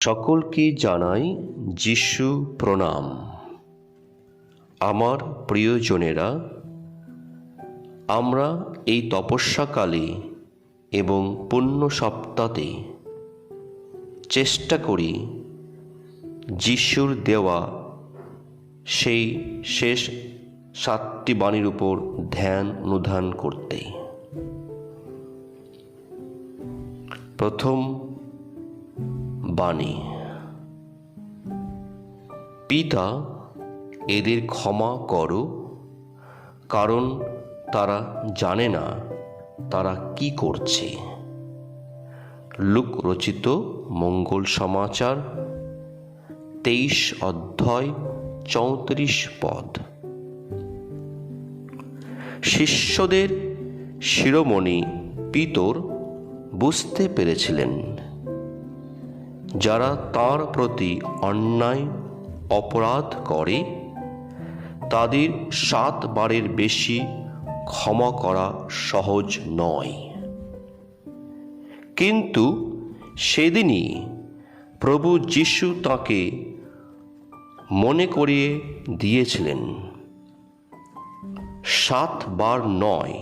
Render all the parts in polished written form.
সকলকে জানাই যিশু প্রণাম। আমার প্রিয়জনেরা, আমরা এই তপস্যাকালে এবং পুণ্য সপ্তাহে চেষ্টা করি যিশুর দেওয়া সেই শেষ 7টি বাণীর উপর ধ্যান অনুধান করতে। প্রথম বাণী: পিতা, এদের ক্ষমা করো, কারণ তারা জানে না তারা কি করছে। লূক রচিত মঙ্গল সমাচার 23 অধ্যায় 34 পদ। শিষ্যদের শিরোমণি পিতর বুঝতে পেরেছিলেন যারা তাঁর প্রতি অন্যায় অপরাধ করে তাদের 7 বারের বেশি ক্ষমা করা সহজ নয়। কিন্তু সেদিনই প্রভু যিশু তাঁকে মনে করিয়ে দিয়েছিলেন 7 বার নয়,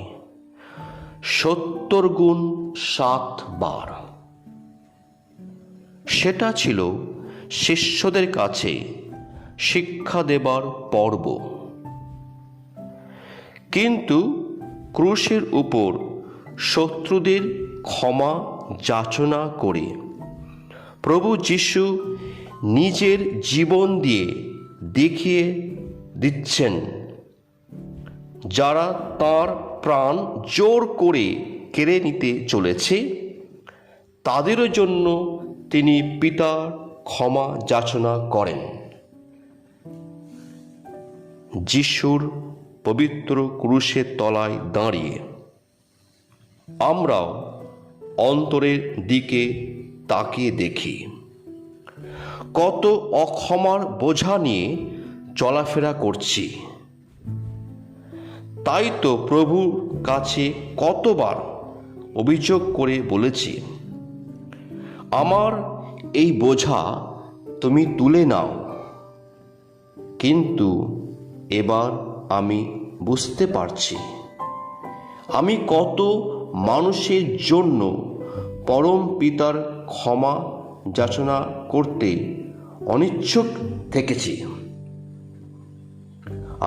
70 গুণ 7 বার। সেটা ছিল শিষ্যদের কাছে শিক্ষা দেবার পর্ব। কিন্তু ক্রুশের উপর শত্রুদের ক্ষমা যাচনা করে প্রভু যিশু নিজের জীবন দিয়ে দেখিয়ে দিচ্ছেন যারা তাঁর প্রাণ জোর করে কেড়ে নিতে চলেছে তাদেরও জন্য তিনি পিতার ক্ষমা যাচনা করেন। যিশুর পবিত্র ক্রুশের তলায় দাঁড়িয়ে আমরাও অন্তরের দিকে তাকিয়ে দেখি কত অক্ষমার বোঝা নিয়ে চলাফেরা করছি। তাই তো প্রভুর কাছে কতবার অভিযোগ করে বলেছি, আমার এই বোঝা তুমি তুলে নাও। কিন্তু এবার আমি বুঝতে পারছি আমি কত মানুষের জন্য পরম পিতার ক্ষমা যাচনা করতে অনিচ্ছুক থেকেছি।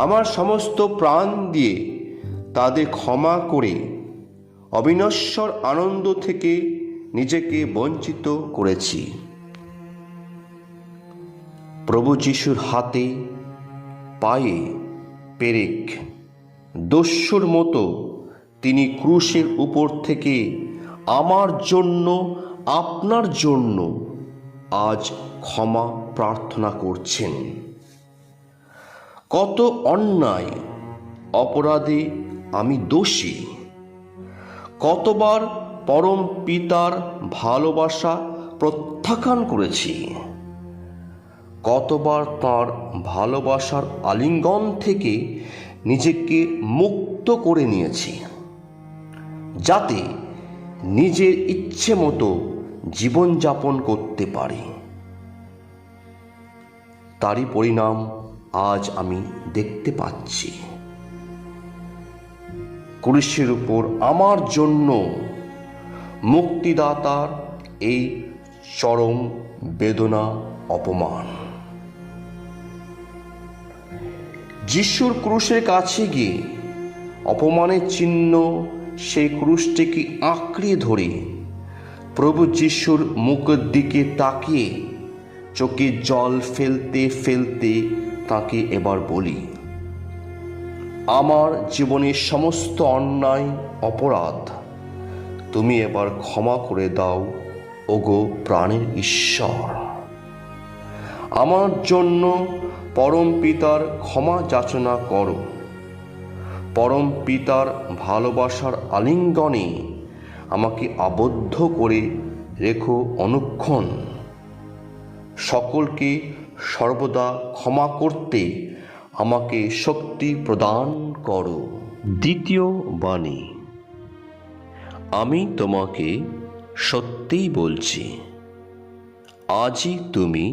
আমার সমস্ত প্রাণ দিয়ে তাদের ক্ষমা করে অবিনশ্বর আনন্দ থেকে নিজেকে বঞ্চিত করেছি। প্রভু যিশুর হাতে পায়ে পেরেক দস্যুর মতো তিনি ক্রুশের উপর থেকে আমার জন্য, আপনার জন্য আজ ক্ষমা প্রার্থনা করছেন। কত অন্যায় অপরাধে আমি দোষী, কতবার পরম পিতার ভালোবাসা প্রত্যাখ্যান করেছি, কতবার তাঁর ভালোবাসার আলিঙ্গন থেকে নিজেকে মুক্ত করে নিয়েছি যাতে নিজের ইচ্ছে মতো জীবনযাপন করতে পারি। তারই পরিণাম আজ আমি দেখতে পাচ্ছি। ক্রুশের উপর আমার জন্য মুক্তিদাতার এই চরম বেদনা, অপমান। যিশুর ক্রুশের কাছে গিয়ে অপমানের চিহ্ন সেই ক্রুশটিকে আঁকড়ে ধরে প্রভু যিশুর মুখের দিকে তাকিয়ে চোখে জল ফেলতে ফেলতে তাকে এবার বলি, আমার জীবনের সমস্ত অন্যায় অপরাধ তুমি এবার ক্ষমা করে দাও ওগো প্রাণের ঈশ্বর। আমার জন্য পরম পিতার ক্ষমা যাচনা করো। পরম পিতার ভালোবাসার আলিঙ্গনে আমাকে আবদ্ধ করে রেখো অনুক্ষণ। সকলকে সর্বদা ক্ষমা করতে আমাকে শক্তি প্রদান করো। দ্বিতীয় বাণী: আমি তোমাকে সত্যিই বলছি, আজই তুমি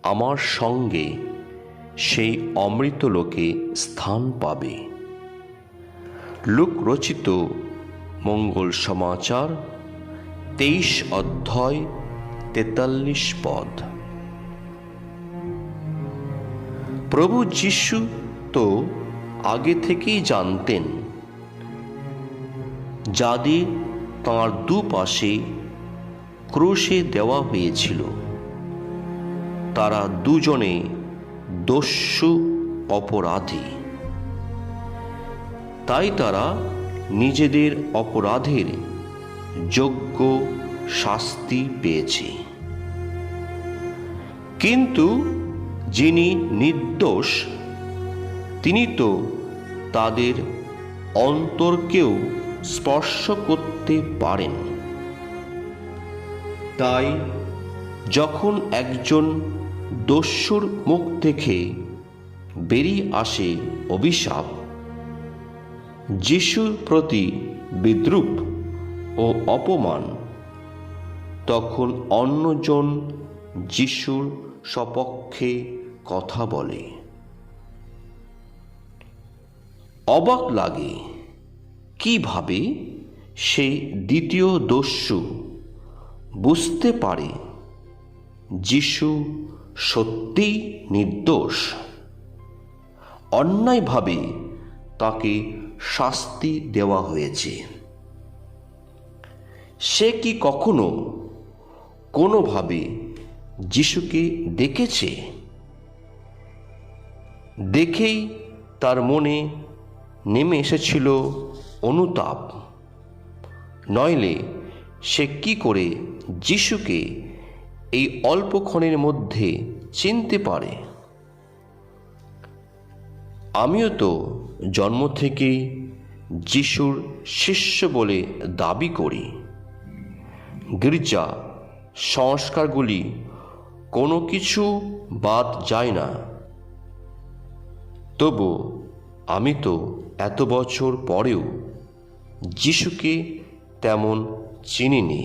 আমার সঙ্গে সেই অমৃত লোকে স্থান পাবে। লূক রচিত মঙ্গল সমাচার 23 অধ্যায় 43 পদ। প্রভু যীশু তো আগে থেকেই জানতেন যাদের তাঁর দুপাশে ক্রুশে দেওয়া হয়েছিল তারা দুজনে দস্যু অপরাধী। তাই তারা নিজেদের অপরাধের যোগ্য শাস্তি পেয়েছে। কিন্তু যিনি নির্দোষ তিনি তো তাদের অন্তরকেও স্পর্শ করতে পারেন। তাই যখন একজন দস্যুর মুখ থেকে বেরিয়ে আসে অভিশাপ, যিশুর প্রতি বিদ্রূপ ও অপমান, তখন অন্যজন যিশুর সপক্ষে কথা বলে। অবাক লাগে কিভাবে সেই দ্বিতীয় দস্যু বুঝতে পারে যিশু সত্যিই নির্দোষ। অন্যায়ভাবে তাকে শাস্তি দেওয়া হয়েছে। সে কি কখনো কোনোভাবে যিশুকে দেখেছে? দেখেই তার মনে নেমে এসেছিল অনুতাপ। নইলে সে কি করে যিশুকে এই অল্পক্ষণের মধ্যে চিনতে পারে? আমিও তো জন্ম থেকেই যিশুর শিষ্য বলে দাবি করি। গির্জা সংস্কারগুলি কোনো কিছু বাদ যায় না। তবু আমি তো এত বছর পরেও যিশুকে তেমন চিনিনি।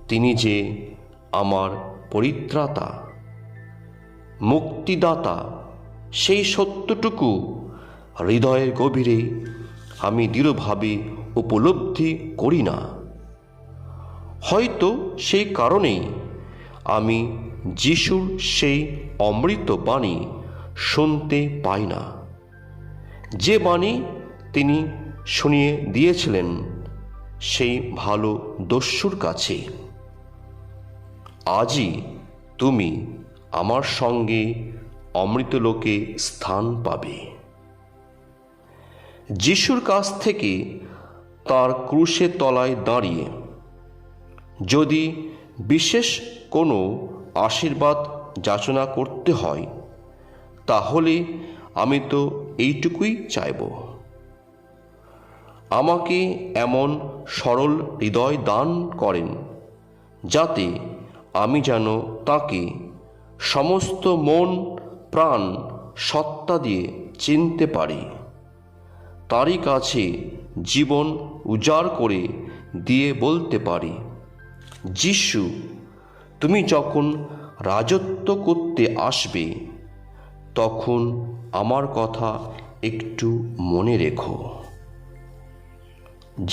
তিনি যে আমার পরিত্রাতা, মুক্তিদাতা, সেই সত্যটুকু হৃদয়ের গভীরে আমি দৃঢ়ভাবে উপলব্ধি করি না। হয়তো সেই কারণেই আমি যিশুর সেই অমৃত বাণী শুনতে পাই না, যে বাণী তিনি শুনিয়ে দিয়েছিলেন সেই ভালো দস্যুর কাছে। আজই তুমি আমার সঙ্গে অমৃতলোকে স্থান পাবে। যিশুর কাছ থেকে তার ক্রুশের তলায় দাঁড়িয়ে যদি বিশেষ কোনো আশীর্বাদ যাচনা করতে হয়, তাহলে আমি তো এইটুকুই চাইব, আমাকে এমন সরল হৃদয় দান করেন যাতে আমি যেন তাকে সমস্ত মন, প্রাণ, সত্তা দিয়ে চিনতে পারি, তারই কাছে জীবন উজাড় করে দিয়ে বলতে পারি, যিশু, তুমি যখন রাজত্ব করতে আসবে তখন আমার কথা একটু মনে রেখো।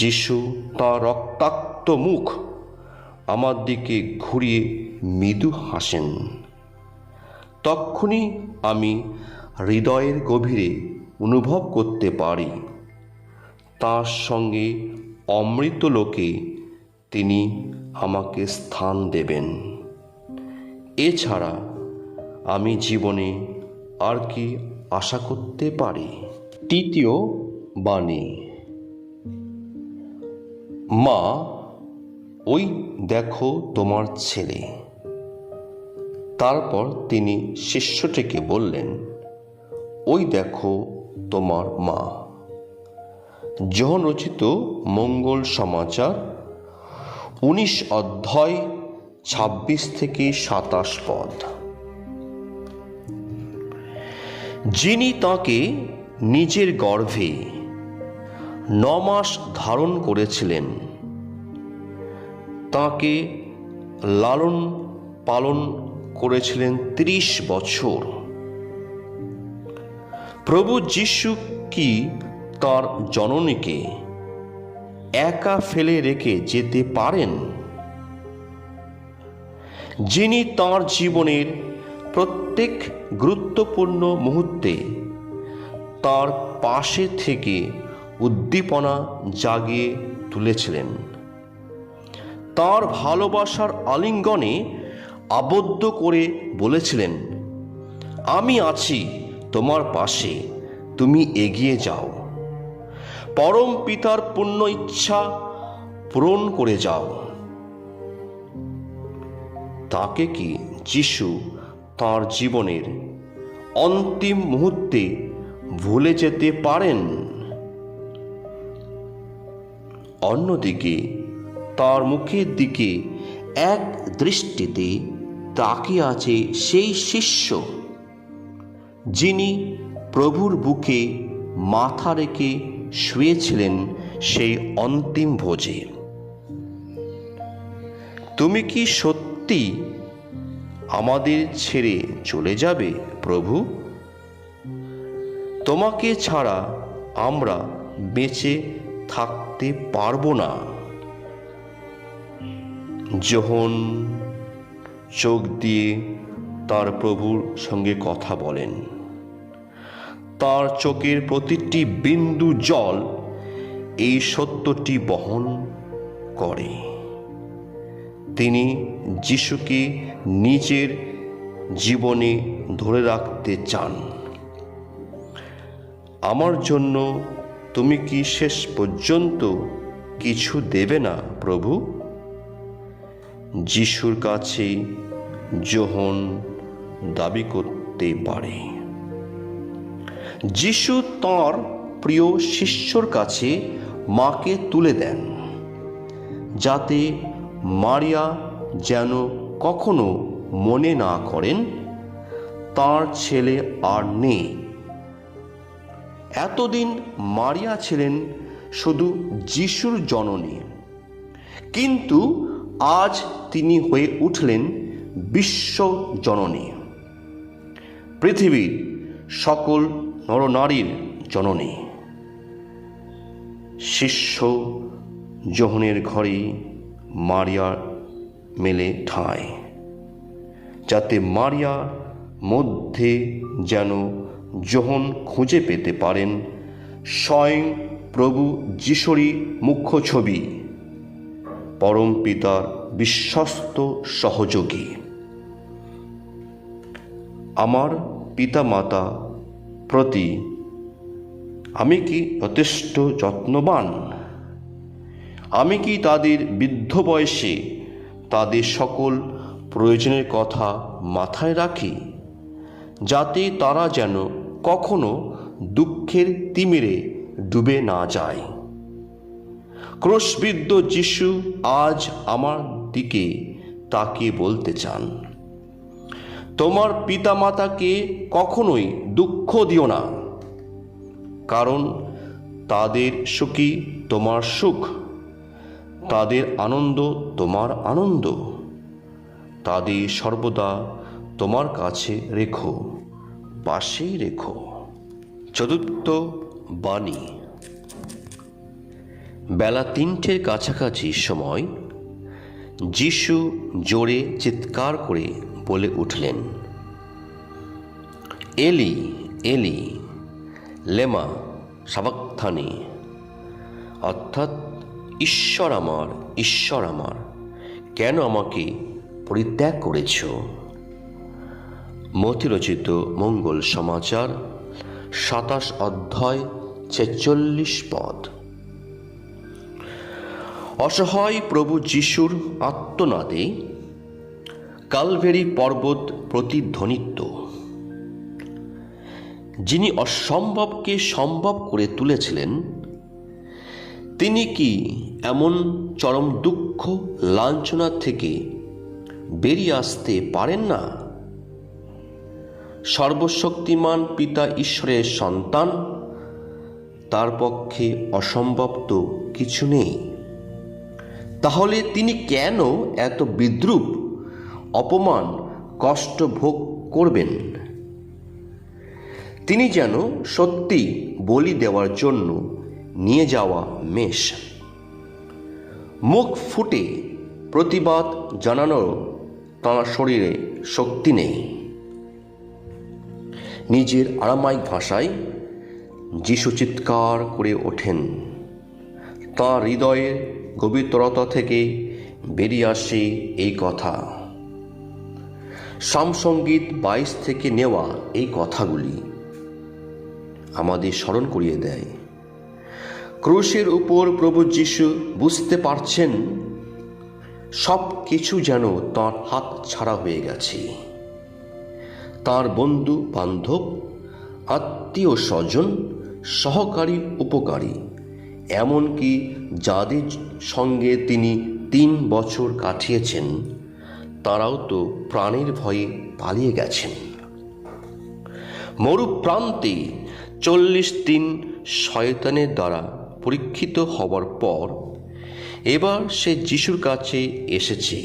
যিশু তাঁর রক্তাক্ত মুখ আমার দিকে ঘুরিয়ে মৃদু হাসেন। তক্ষুনি আমি হৃদয়ের গভীরে অনুভব করতে পারি তাঁর সঙ্গে অমৃত লোকে তিনি আমাকে স্থান দেবেন। এছাড়া আমি জীবনে আর কি আশা করতে পারি? তৃতীয় বাণী। মা, ওই দেখো তোমার ছেলে। তারপর তিনি শিষ্যটিকে বললেন, ওই দেখো তোমার মা। যোহন রচিত মঙ্গল সমাচার 19 অধ্যায় 26 থেকে 27 পদ। যিনি তাকে নিজের গর্ভে 9 মাস ধারণ করেছিলেন, তাকে লালন পালন করেছিলেন 30 বছর। প্রভু যীশু কি তার জননীকে একা ফেলে রেখে যেতে পারেন, যিনি তাঁর জীবনের প্রত্যেক গুরুত্বপূর্ণ মুহূর্তে তার পাশে থেকে উদ্দীপনা জাগিয়ে তুলেছিলেন, তাঁর ভালোবাসার আলিঙ্গনে আবদ্ধ করে বলেছিলেন, আমি আছি তোমার পাশে, তুমি এগিয়ে যাও, পরম পিতার পূর্ণ ইচ্ছা পূরণ করে যাও। তাকে কি যিশু তাঁর জীবনের অন্তিম মুহূর্তে ভুলে যেতে পারেন? অন্যদিকে তার মুখের দিকে এক দৃষ্টিতে তাকিয়ে আছে সেই শিষ্য, যিনি প্রভুর বুকে মাথা রেখে শুয়েছিলেন সেই অন্তিম ভোজে। তুমি কি সত্যি আমাদের ছেড়ে চলে যাবে প্রভু? তোমাকে ছাড়া আমরা বেঁচে থাকতে পারবো না। যোহন চোখ দিয়ে তার প্রভুর সঙ্গে কথা বলেন। তার চোখের প্রতিটি বিন্দু জল এই সত্যটি বহন করে। তিনি যিশুকে নিজের জীবনে ধরে রাখতে চান। আমার জন্য তুমি কি শেষ পর্যন্ত কিছু দেবে না প্রভু? যিশুর কাছে যোহন দাবি করতে পারে। যিশু তাঁর প্রিয় শিষ্যর কাছে মাকে তুলে দেন, যাতে মারিয়া যেন কখনো মনে না করেন তাঁর ছেলে আর নেই। এতদিন মারিয়া ছিলেন শুধু যিশুর জননী, কিন্তু আজ তিনি হয়ে উঠলেন বিশ্ব জননী, পৃথিবীর সকল নরনারীর জননী। শিষ্য যোহনের ঘরে মারিয়ার মেলে ঠাঁই, যাতে মারিয়ার মধ্যে যেন যোহন খুঁজে পেতে পারেন স্বয়ং প্রভু যিশুরই মুখ্য ছবি, পরম পিতার বিশ্বস্ত সহযোগী। আমার পিতামাতা প্রতি আমি কি যথেষ্ট যত্নবান? আমি কি তাদের বৃদ্ধ বয়সে তাদের সকল প্রয়োজনের কথা মাথায় রাখি, যাতে তারা যেন কখনো দুঃখের তিমিরে ডুবে না যায়? ক্রুশবিদ্ধ যিশু আজ আমার দিকে তাকিয়ে বলতে চান, তোমার পিতামাতাকে কখনোই দুঃখ দিও না, কারণ তাদের সুখই তোমার সুখ, তাদের আনন্দ তোমার আনন্দ, তাদের সর্বদা তোমার কাছে রেখো, পাশেই রেখো। চতুর্থ বাণী। বেলা 3টের কাছাকাছি সময় যিশু জোরে চিৎকার করে বলে উঠলেন, এলি এলি লেমা সাবাক্থানি, অর্থাৎ ঈশ্বর আমার কেন আমাকে পরিত্যাগ করেছ? মতি রচিত মঙ্গল সমাচার 27 অধ্যায় 46 পদ। অসহায় প্রভু যিশুর আর্তনাদে কালভেরি পর্বত প্রতিধ্বনিত। যিনি অসম্ভবকে সম্ভব করে তুলেছিলেন, তিনি কি এমন চরম দুঃখ লাঞ্ছনা থেকে বেরিয়ে আসতে পারেন না? সর্বশক্তিমান পিতা ঈশ্বরের সন্তান, তার পক্ষে অসম্ভব তো কিছু নেই। তাহলে তিনি কেন এত বিদ্রূপ অপমান কষ্ট ভোগ করবেন। তিনি যেন সত্যি বলি দেওয়ার জন্য নিয়ে যাওয়া মেষ। মুখ ফুটে প্রতিবাদ জানানোর তাঁর শরীরে শক্তি নেই। নিজের আরামাইক ভাষায় যিশু চিৎকার করে ওঠেন। তাঁর হৃদয়ের গভীরতা থেকে বেরিয়ে আসে এই কথা। সামসঙ্গীত 22 থেকে নেওয়া এই কথাগুলি আমাদের স্মরণ করিয়ে দেয়, ক্রুশের উপর প্রভু যিশু বুঝতে পারছেন সব কিছু যেন তাঁর হাত ছাড়া হয়ে গেছে। তাঁর বন্ধু বান্ধব, আত্মীয় স্বজন, সহকারী উপকারী, এমনকি যাদের সঙ্গে তিনি 3 বছর কাটিয়েছেন, তারাও তো প্রাণের ভয়ে পালিয়ে গেছেন। মরুপ্রান্তে 40 দিন শয়তানের দ্বারা পরীক্ষিত হবার পর এবার সে যিশুর কাছে এসেছে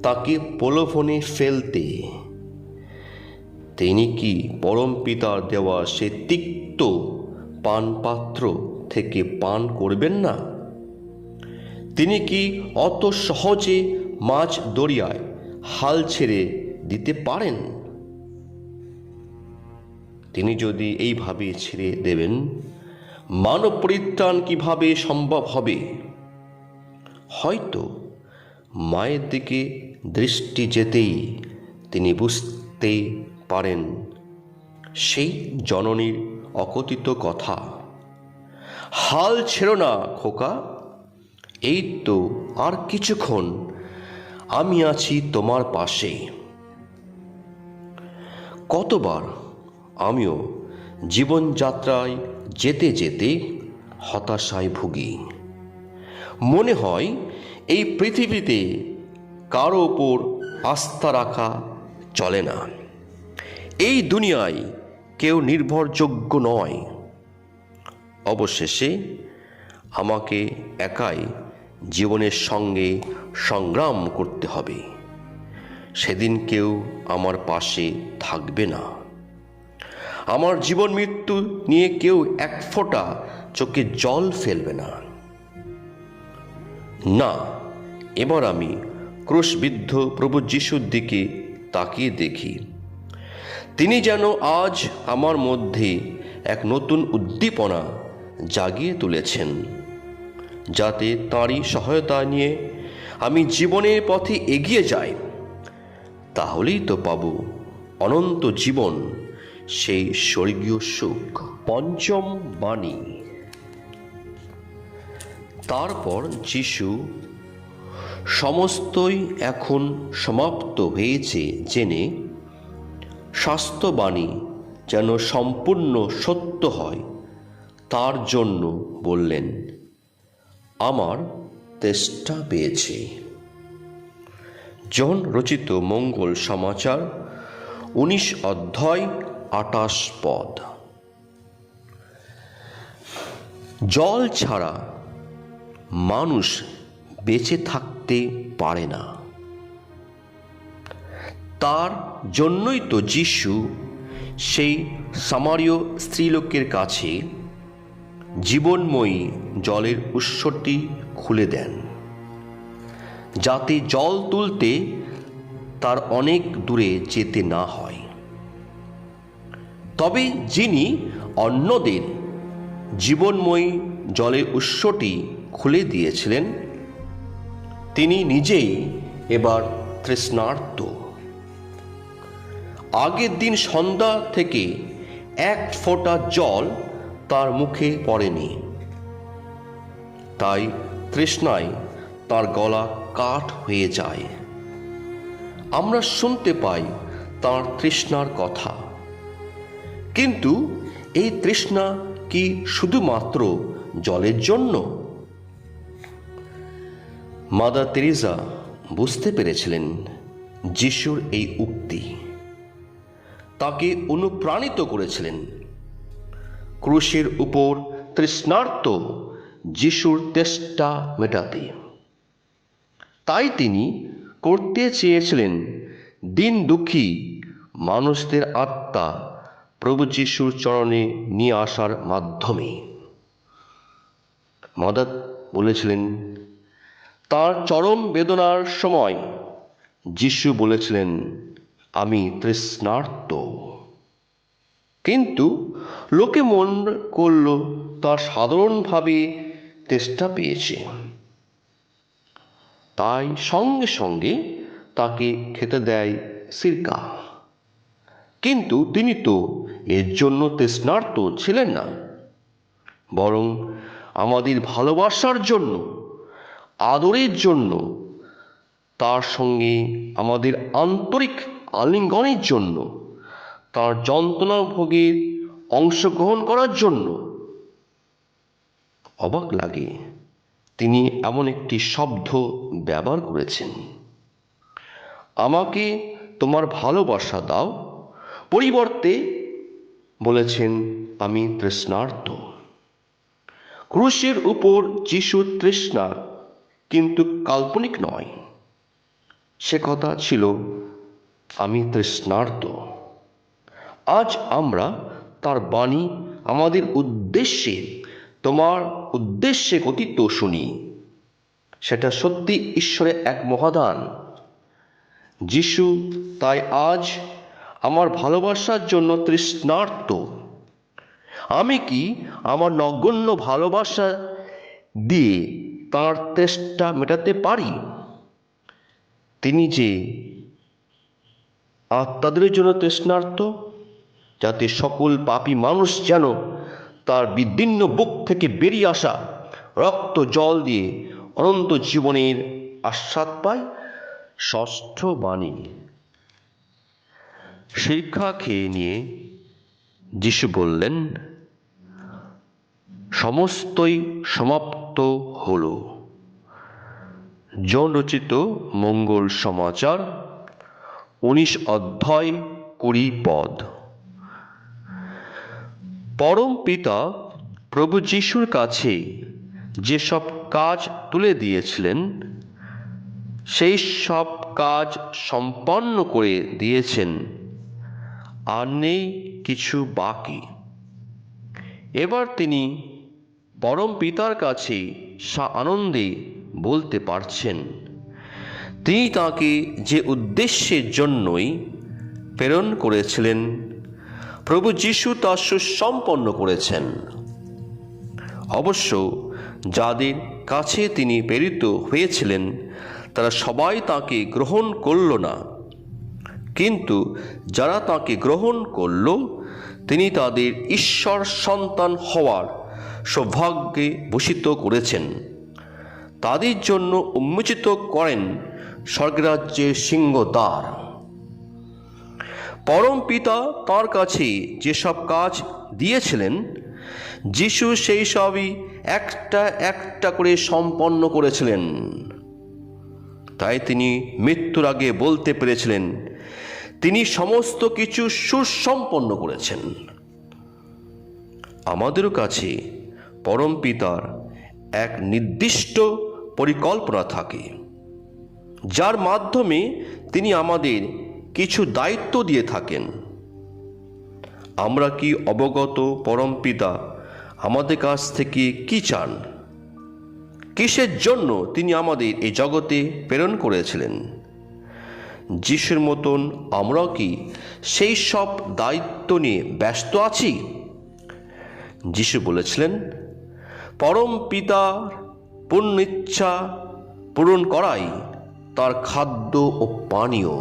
তাকে প্রলোভনে ফেলতে। তিনি কি পরম পিতার দেওয়া সে তিক্ত পানপাত্র থেকে পান করবেন না? তিনি কি অত সহজে মাঝ দরিয়ায় হাল ছেড়ে দিতে পারেন? তিনি যদি এইভাবে ছেড়ে দেবেন, মানব পরিত্রাণ কিভাবে সম্ভব হবে? হয়তো মায়ের দিকে দৃষ্টি যেতেই তিনি বুঝতে পারেন সেই জননীর অকথিত কথা, হাল ছেড়ো না খোকা, এই তো আর কিছুক্ষণ, আমি আছি তোমার পাশে। কতবার আমিও জীবনযাত্রায় যেতে যেতে হতাশায় ভুগি। মনে হয় এই পৃথিবীতে কারো ওপর আস্থা রাখা চলে না, এই দুনিয়ায় কেউ নির্ভরযোগ্য নয়। অবশেষে আমাকে একাই জীবনের সঙ্গে সংগ্রাম করতে হবে। সেদিন কেউ আমার পাশে থাকবে না। আমার জীবন মৃত্যু নিয়ে কেউ এক ফোঁটা চোখে জল ফেলবে না। না, এবার আমি ক্রুশবিদ্ধ প্রভু যিশুর দিকে তাকিয়ে দেখি। তিনি যেন আজ আমার মধ্যে এক নতুন উদ্দীপনা জাগিয়ে তুলেছেন, যাতে তাঁরই সহায়তা নিয়ে আমি জীবনের পথে এগিয়ে যাই। তাহলেই তো পাব অনন্ত জীবন, সেই স্বর্গীয় সুখ। পঞ্চম বাণী। তারপর যিশু সমস্তই এখন সমাপ্ত হয়েছে জেনে স্বাস্থ্যবাণী যেন সম্পূর্ণ সত্য হয় তার জন্য বললেন, আমার তেষ্টা পেয়েছে। জন রচিত মঙ্গল সমাচার 19 অধ্যায় 28 পদ। জল ছাড়া মানুষ বেঁচে থাকতে পারে না। তার জন্যই তো যিশু সেই সামারীয় স্ত্রীলোকের কাছে জীবনময়ী জলের উৎসটি খুলে দেন, যাতে জল তুলতে তার অনেক দূরে যেতে না হয়। তবে যিনি অন্যদের জীবনময়ী জলের উৎসটি খুলে দিয়েছিলেন, তিনি নিজেই এবার তৃষ্ণার্ত। আগের দিন সন্ধ্যা থেকে এক ফোঁটা জল তার মুখে পড়েনি, তাই তৃষ্ণায় তার গলা কাঠ হয়ে যায়। আমরা শুনতে পাই তার তৃষ্ণার কথা, কিন্তু এই তৃষ্ণা কি শুধুমাত্র জলের জন্য? মাদার তেরেসা বুঝতে পেরেছিলেন যিশুর এই উক্তি, তাকে অনুপ্রাণিত করেছিলেন ক্রুশের উপর তৃষ্ণার্ত যিশুর তেষ্টা মেটাতে। তাই তিনি করতে চেয়েছিলেন দিন দুঃখী মানুষদের আত্মা প্রভু যিশুর চরণে নিয়ে আসার মাধ্যমে। মাদার বলেছিলেন, তার চরম বেদনার সময় যিশু বলেছিলেন, আমি তৃষ্ণার্ত। কিন্তু লোকে মনে করল তার সাধারণভাবে তেষ্টা পেয়েছে, তাই সঙ্গে সঙ্গে তাকে খেতে দেয় সিরকা। কিন্তু তিনি তো এর জন্য তৃষ্ণার্ত ছিলেন না, বরং আমাদের ভালোবাসার জন্য, আদরের জন্য, তার সঙ্গে আমাদের আন্তরিক আলিঙ্গনের জন্য, তার যন্ত্রণা ভোগের অংশগ্রহণ করার জন্য। অবাক লাগে তিনি এমন একটি শব্দ ব্যবহার করেছেন, আমাকে তোমার ভালোবাসা দাও, পরিবর্তে বলেছেন আমি তৃষ্ণার্ত। ক্রুশের উপর যিশুর তৃষ্ণা কিন্তু কাল্পনিক নয়, সে কথা ছিল আমি তৃষ্ণার্ত। আজ আমরা তার বাণী আমাদের উদ্দেশ্যে, তোমার উদ্দেশ্যে কথিত শুনি। সেটা সত্যি ঈশ্বরের এক মহাদান। যিশু তাই আজ আমার ভালোবাসার জন্য তৃষ্ণার্ত। আমি কি আমার নগণ্য ভালোবাসা দিয়ে তার তেষ্টা মেটাতে পারি? তিনি যে আত্মাদের জন্য তৃষ্ণার্ত, যাতে সকল পাপী মানুষ যেন তার বিদীর্ণ বুক থেকে বেরিয়ে আসা রক্ত জল দিয়ে অনন্ত জীবনের আস্বাদ পায়। ষষ্ঠ বাণী। শিক্ষা খেয়ে নিয়ে যিশু বললেন, সমস্তই সমাপ্ত হলো। জন রচিত মঙ্গল সমাচার 19 অধ্যায় 20 পদ। পরম পিতা প্রভু যিশুর কাছে যেসব কাজ তুলে দিয়েছিলেন, সেই সব কাজ সম্পন্ন করে দিয়েছেন, আর নেই কিছু বাকি। এবার তিনি পরম পিতার কাছে আনন্দে বলতে পারছেন, তিনি তাকে যে উদ্দেশ্যের জন্যই প্রেরণ করেছিলেন, প্রভু যিশু তা সুসম্পন্ন করেছেন। অবশ্য যাদের কাছে তিনি প্রেরিত হয়েছিলেন তারা সবাই তাকে গ্রহণ করল না, কিন্তু যারা তাকে গ্রহণ করল তিনি তাদের ঈশ্বর সন্তান হওয়ার সৌভাগ্যে ভূষিত করেছেন। তাদের জন্য উন্মোচিত করেন স্বর্গরাজ্যের সিংহদ্বার। পরম পিতা তার কাছে যেসব কাজ দিয়েছিলেন, যিশু সেই সবই একটা একটা করে সম্পন্ন করেছিলেন। তাই তিনি মৃত্যুর আগে বলতে পেরেছিলেন, তিনি সমস্ত কিছু সুসম্পন্ন করেছেন। আমাদেরও কাছে পরম পিতার এক নির্দিষ্ট পরিকল্পনা থাকে, যার মাধ্যমে তিনি আমাদের কিছু দায়িত্ব দিয়ে থাকেন। আমরা কি অবগত পরম পিতা আমাদের কাছ থেকে কি চান, কিসের জন্য তিনি আমাদের এই জগতে প্রেরণ করেছিলেন? যিশুর মতন আমরাও কি সেই সব দায়িত্ব নিয়ে ব্যস্ত আছি? যিশু বলেছিলেন, পরম পিতার পূর্ণ ইচ্ছা পূরণ করাই তার খাদ্য ও পানীয়।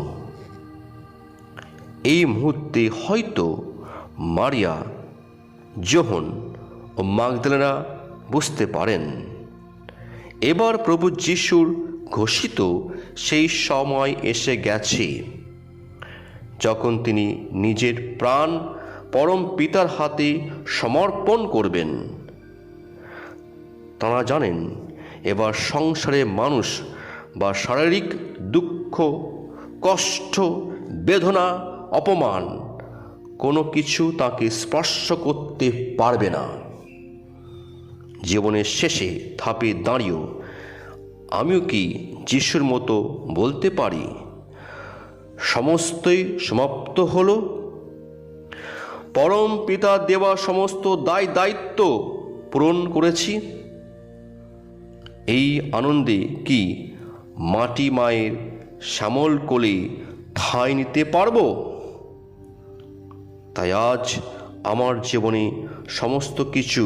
এই মুহূর্তে হয়তো মারিয়া, যোহন ও মাগদলেনা বুঝতে পারেন, এবার প্রভু যিশুর ঘোষিত সেই সময় এসে গেছে যখন তিনি নিজের প্রাণ পরম পিতার হাতে সমর্পণ করবেন। তাঁরা জানেন এবার সংসারে মানুষ বা শারীরিক দুঃখ, কষ্ট, বেদনা, অপমান কোনো কিছু তাকে স্পর্শ করতে পারবে না। জীবনের শেষে ধাপে দাঁড়িয়েও আমিও কি যিশুর মতো বলতে পারি, সমস্তই সমাপ্ত হলো? পরম পিতা দেওয়া সমস্ত দায় দায়িত্ব পূরণ করেছি। এই আনন্দে কি মাটি মায়ের শ্যামল কোলে ঠাঁই নিতে পারবো? তাই আজ আমার জীবনে সমস্ত কিছু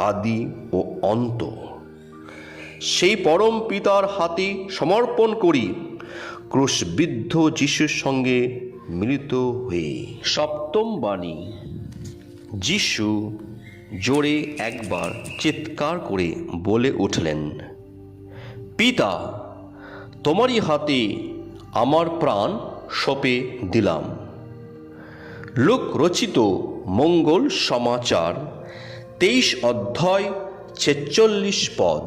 আদি ও অন্ত সেই পরম পিতার হাতে সমর্পণ করি, ক্রুশবিদ্ধ যিশুর সঙ্গে মিলিত হয়ে। সপ্তম বাণী। যিশু জোরে একবার চিৎকার করে বলে উঠলেন, পিতা, তোমারই হাতে আমার প্রাণ সঁপে দিলাম। লূক রচিত মঙ্গল সমাচার 23 অধ্যায় 46 পদ।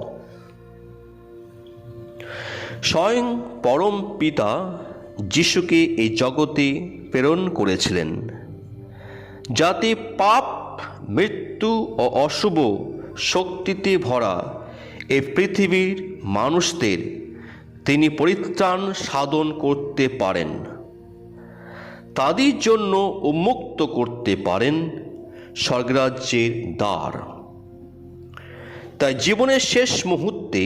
স্বয়ং পরম পিতা যিশুকে এই জগতে প্রেরণ করেছিলেন, যাতে পাপ, মৃত্যু ও অশুভ শক্তিতে ভরা এই পৃথিবীর মানুষদের তিনি পরিত্রাণ সাধন করতে পারেন, তাদের জন্য উন্মুক্ত করতে পারেন স্বর্গরাজ্যের দ্বার। তাই জীবনের শেষ মুহূর্তে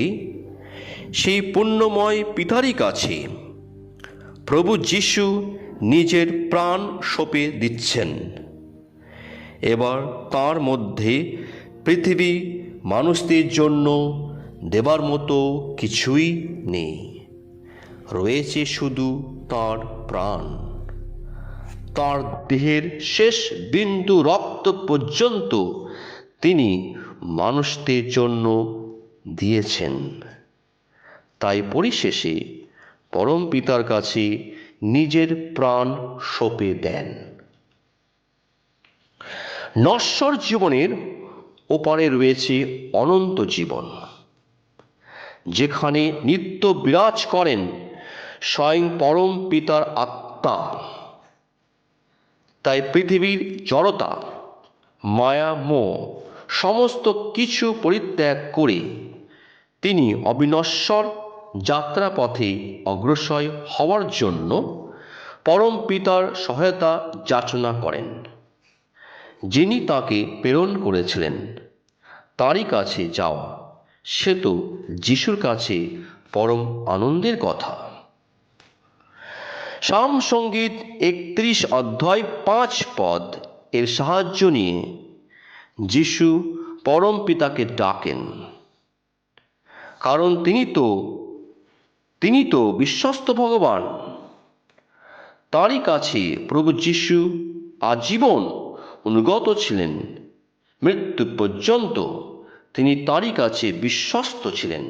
সেই পুণ্যময় পিতারই কাছে প্রভু যিশু নিজের প্রাণ সঁপে দিচ্ছেন। এবার তার মধ্যে পৃথিবী মানুষদের জন্য দেবার মতো কিছুই নেই, রয়েছে শুধু তার প্রাণ। তার দেহের শেষ বিন্দু রক্ত পর্যন্ত তিনি মানুষদের জন্য দিয়েছেন। তাই পরিশেষে পরম পিতার কাছে নিজের প্রাণ সঁপে দেন। নশ্বর জীবনের ওপারে রয়েছে অনন্ত জীবন, যেখানে নিত্য বিরাজ করেন স্বয়ং পরম পিতার আত্মা। তাই পৃথিবীর জড়তা, মায়া, মোহ সমস্ত কিছু পরিত্যাগ করে তিনি অবিনশ্বর যাত্রাপথে অগ্রসর হওয়ার জন্য পরম পিতার সহায়তা যাচনা করেন। যিনি তাকে প্রেরণ করেছিলেন তারই কাছে যাওয়া, সে তো যিশুর কাছে পরম আনন্দের কথা। সাম সঙ্গীত 31 অধ্যায় 5 পদ এর সাহায্য নিয়ে যিশু পরম পিতাকে ডাকেন, কারণ তিনি তো বিশ্বস্ত ভগবান। তারই কাছে প্রভু যিশু আজীবন অনুগত ছিলেন, মৃত্যু পর্যন্ত তিনি তারই কাছে বিশ্বস্ত ছিলেন।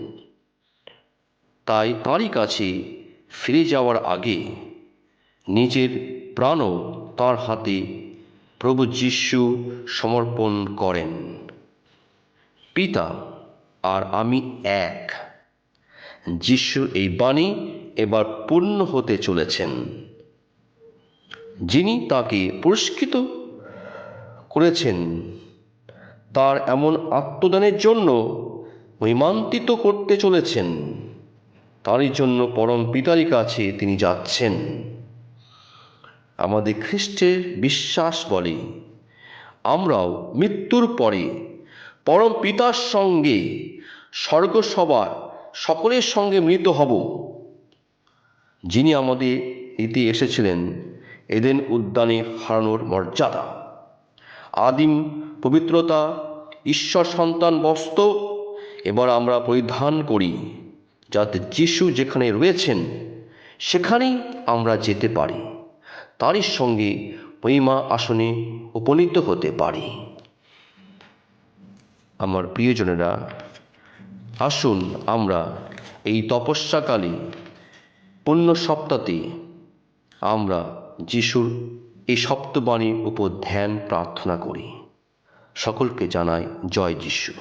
তাই তারই কাছে ফিরে যাওয়ার আগে নিজের প্রাণও তার হাতে প্রভু যিশু সমর্পণ করেন। পিতা আর আমি এক। যিশুর এই বাণী এবার পূর্ণ হতে চলেছেন। যিনি তাকে পুরস্কৃত করেছেন তার এমন আত্মদানের জন্য মহিমান্বিত করতে চলেছেন। তারই জন্য পরম পিতারই কাছে তিনি যাচ্ছেন। আমাদের খ্রিস্টের বিশ্বাস বলে আমরাও মৃত্যুর পরে পরম পিতার সঙ্গে স্বর্গসভা সকলের সঙ্গে মিলিত হব। যিনি আমাদের দিতে এসেছিলেন এদেন উদ্যানে হারানোর মর্যাদা, আদিম পবিত্রতা, ঈশ্বর সন্তান বস্ত্র এবার আমরা পরিধান করি, যাতে যিশু যেখানে রয়েছেন সেখানেই আমরা যেতে পারি, তারই সঙ্গে মহিমা আসনে উপনীত হতে পারি। আমার প্রিয়জনেরা, আসুন আমরা এই তপস্যাকালে পুণ্য সপ্তাহে আমরা যিশুর এই সপ্তবাণীর উপর ধ্যান প্রার্থনা করি। সকলকে জানাই জয় যিশু।